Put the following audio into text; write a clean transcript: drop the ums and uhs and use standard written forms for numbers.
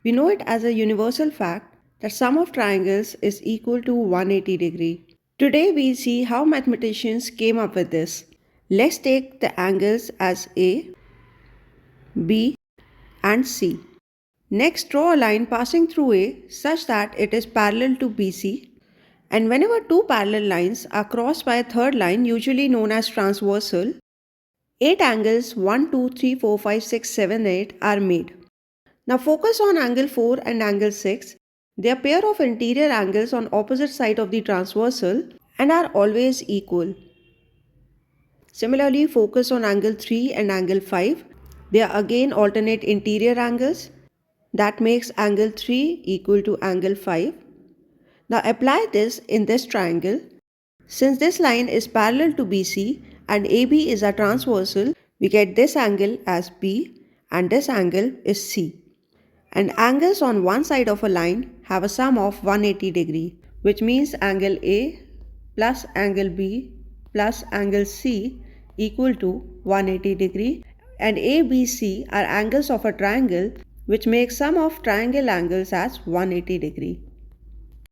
We know it as a universal fact that sum of triangles is equal to 180 degree. Today we see how mathematicians came up with this. Let's take the angles as A, B and C. Next, draw a line passing through A such that it is parallel to BC, and whenever two parallel lines are crossed by a third line, usually known as transversal, 8 angles 1, 2, 3, 4, 5, 6, 7, 8 are made. Now focus on angle 4 and angle 6. They are pair of interior angles on opposite side of the transversal and are always equal. Similarly, focus on angle 3 and angle 5. They are again alternate interior angles. That makes angle 3 equal to angle 5. Now apply this in this triangle. Since this line is parallel to BC and AB is a transversal, we get this angle as B and this angle is C. And angles on one side of a line have a sum of 180 degree, which means angle A plus angle B plus angle C equal to 180 degree, and ABC are angles of a triangle which make sum of triangle angles as 180 degree.